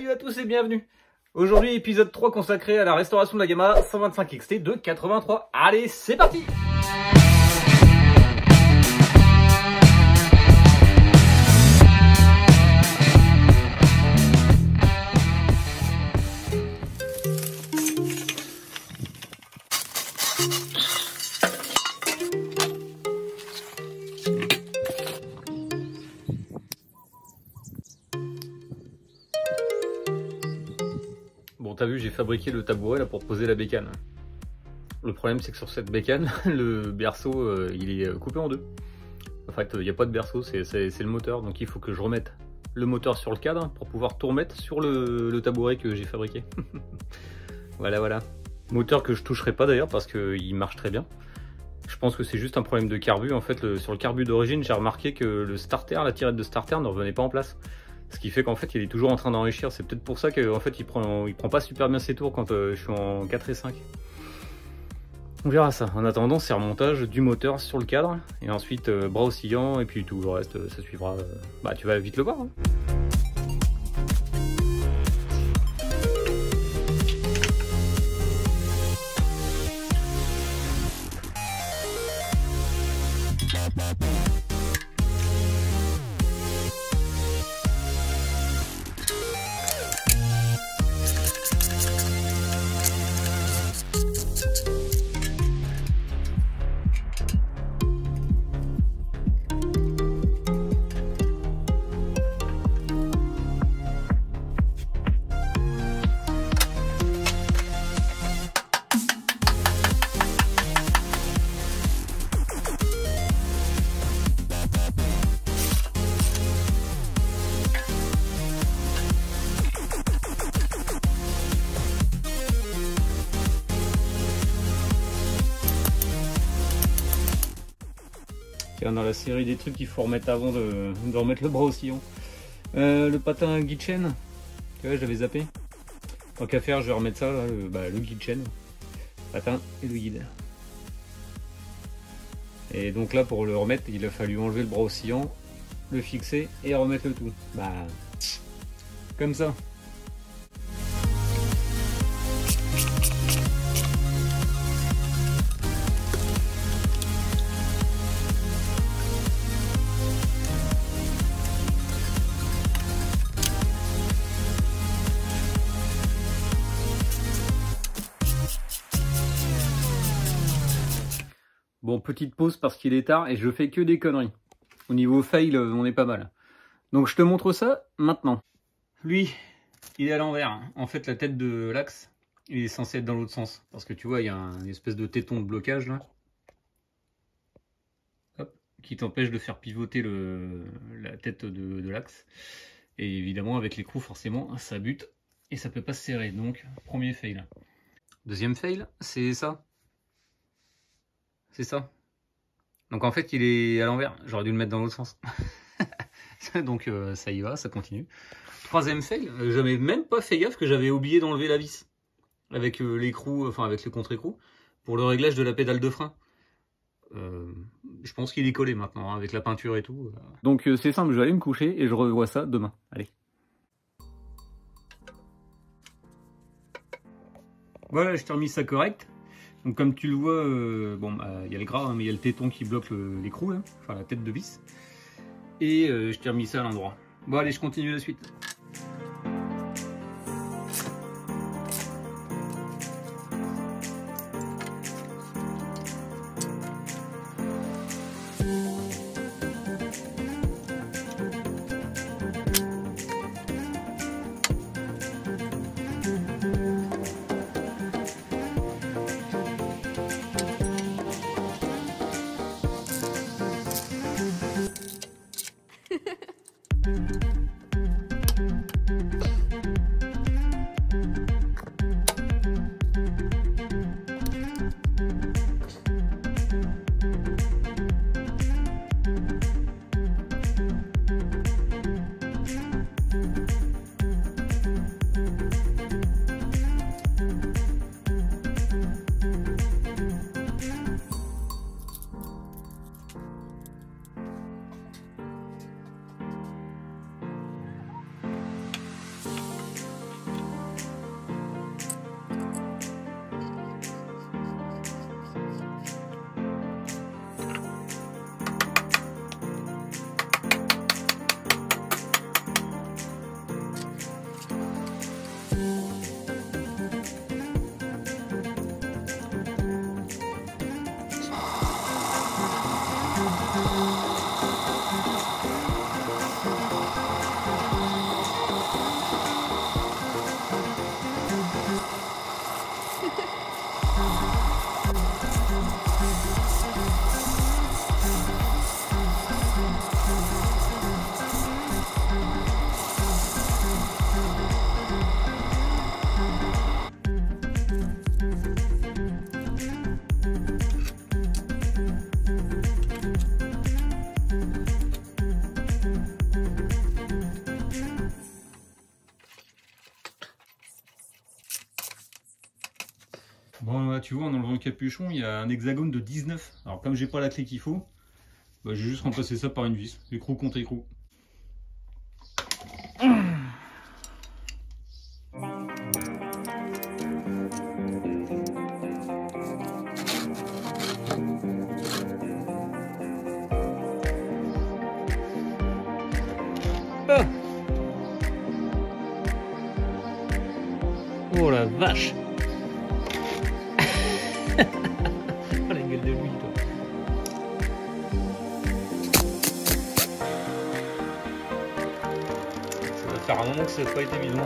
Salut à tous et bienvenue. Aujourd'hui, épisode 3 consacré à la restauration de la Gamma 125 XT de 83. Allez, c'est parti! Bon, t'as vu, j'ai fabriqué le tabouret là pour poser la bécane. Le problème, c'est que sur cette bécane, le berceau, il est coupé en deux. En fait, il n'y a pas de berceau, c'est le moteur. Donc il faut que je remette le moteur sur le cadre pour pouvoir tout remettre sur le tabouret que j'ai fabriqué. Voilà. Moteur que je toucherai pas d'ailleurs parce qu'il marche très bien. Je pense que c'est juste un problème de carbu. En fait, sur le carbu d'origine, j'ai remarqué que le starter, la tirette de starter ne revenait pas en place. Ce qui fait qu'en fait il est toujours en train d'enrichir. C'est peut-être pour ça qu'en fait il prend pas super bien ses tours quand je suis en 4 et 5. On verra ça. En attendant, c'est remontage du moteur sur le cadre. Et ensuite bras oscillants et puis tout le reste ça suivra. Bah tu vas vite le voir. Hein. Dans la série des trucs qu'il faut remettre avant de remettre le bras oscillant. Le patin guide chaîne, tu vois, j'avais zappé. Tant qu'à faire, je vais remettre ça, là, le guide chaîne, patin et le guide. Et donc là, pour le remettre, il a fallu enlever le bras oscillant, le fixer et remettre le tout. Bah, comme ça. Bon, petite pause parce qu'il est tard et je fais que des conneries. Au niveau fail, on est pas mal. Donc je te montre ça maintenant. Lui, il est à l'envers. En fait, la tête de l'axe, il est censé être dans l'autre sens. Parce que tu vois, il y a une espèce de téton de blocage là. Hop, qui t'empêche de faire pivoter la tête de l'axe. Et évidemment, avec l'écrou, forcément, ça bute et ça peut pas se serrer. Donc, premier fail. Deuxième fail, c'est ça. C'est ça. Donc en fait il est à l'envers, j'aurais dû le mettre dans l'autre sens. Donc ça y va, ça continue. Troisième fail, j'avais même pas fait gaffe que j'avais oublié d'enlever la vis. Avec l'écrou, enfin avec le contre-écrou, pour le réglage de la pédale de frein. Je pense qu'il est collé maintenant, hein, avec la peinture et tout. Donc c'est simple, je vais aller me coucher et je revois ça demain. Allez. Voilà, je t'ai remis ça correct. Donc comme tu le vois, y a les gras, hein, mais il y a le téton qui bloque l'écrou, enfin la tête de vis. Et je t'ai remis ça à l'endroit. Bon allez, je continue la suite. Bon, là, tu vois, en enlevant le capuchon, il y a un hexagone de 19. Alors, comme j'ai pas la clé qu'il faut, bah, j'ai juste remplacé ça par une vis. Écrou contre écrou. Ah. Oh la vache. Oh la gueule de lui, toi. Ça va faire un moment que ça n'a pas été mis dans le...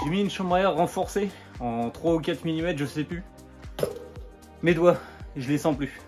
J'ai mis une chambre à air renforcée en 3 ou 4 mm, je sais plus. Mes doigts, je les sens plus.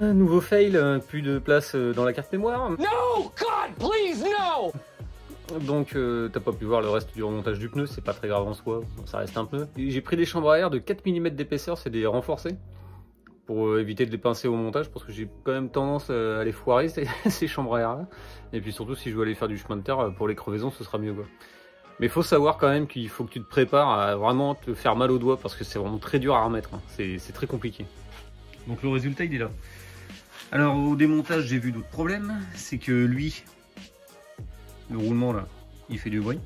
Un nouveau fail, plus de place dans la carte mémoire. No, God, please, no! Donc t'as pas pu voir le reste du remontage du pneu, c'est pas très grave en soi, ça reste un pneu. J'ai pris des chambres à air de 4 mm d'épaisseur, c'est des renforcés, pour éviter de les pincer au montage, parce que j'ai quand même tendance à les foirer ces chambres à air là. Et puis surtout si je dois aller faire du chemin de terre, pour les crevaisons ce sera mieux quoi. Mais faut savoir quand même qu'il faut que tu te prépares à vraiment te faire mal aux doigts, parce que c'est vraiment très dur à remettre, hein. C'est très compliqué. Donc le résultat il est là. Alors au démontage j'ai vu d'autres problèmes, c'est que lui, le roulement là, il fait du bruit.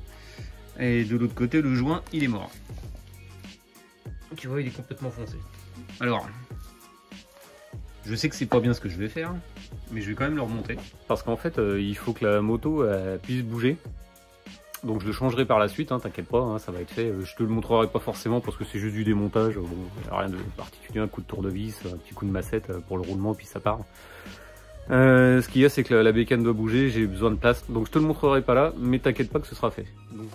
Et de l'autre côté, le joint, il est mort. Tu vois, il est complètement foncé. Alors, je sais que c'est pas bien ce que je vais faire, mais je vais quand même le remonter. Parce qu'en fait, il faut que la moto puisse bouger. Donc je le changerai par la suite, hein, t'inquiète pas, hein, ça va être fait. Je te le montrerai pas forcément parce que c'est juste du démontage. Bon, rien de particulier, un coup de tournevis, un petit coup de massette pour le roulement, puis ça part. Ce qu'il y a, c'est que la bécane doit bouger, j'ai besoin de place, donc je te le montrerai pas là, mais t'inquiète pas que ce sera fait. Donc...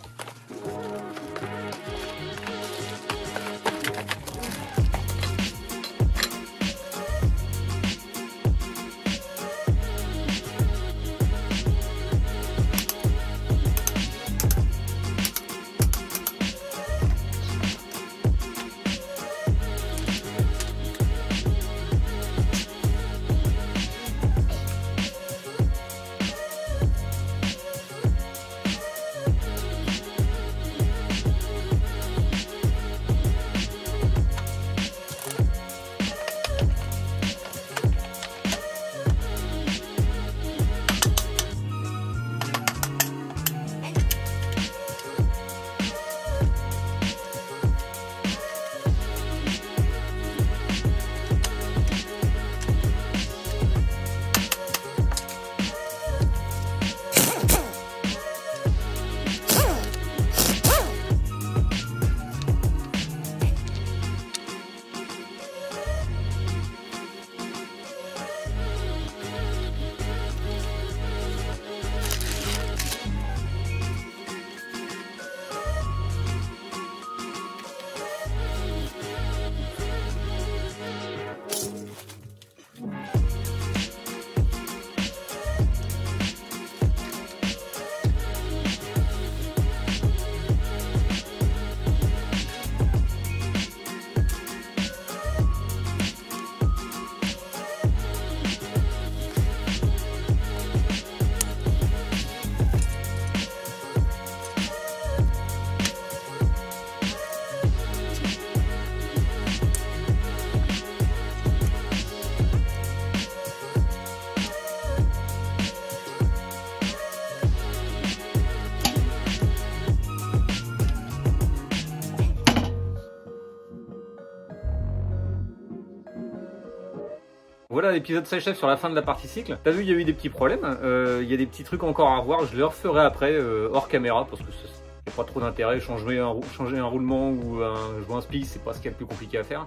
Voilà, l'épisode s'achève sur la fin de la partie cycle. T'as vu, il y a eu des petits problèmes, il y a des petits trucs encore à revoir, je les referai après, hors caméra, parce que ça n'a pas trop d'intérêt. Changer un roulement ou un joint splice, c'est pas ce qu'il y a de plus compliqué à faire.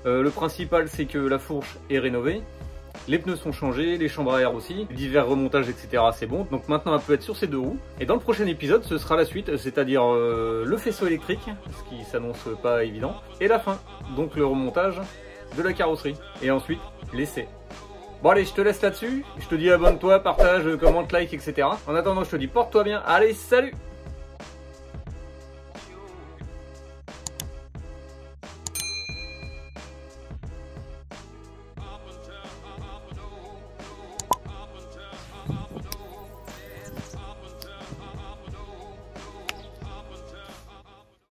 Le principal, c'est que la fourche est rénovée, les pneus sont changés, les chambres à air aussi, divers remontages, etc. c'est bon. Donc maintenant, elle peut être sur ces deux roues. Et dans le prochain épisode, ce sera la suite, c'est-à-dire le faisceau électrique, ce qui s'annonce pas évident, et la fin, donc le remontage de la carrosserie, et ensuite l'essai. Bon allez, je te laisse là-dessus, je te dis abonne-toi, partage, commente, like, etc. En attendant, je te dis porte-toi bien, allez, salut!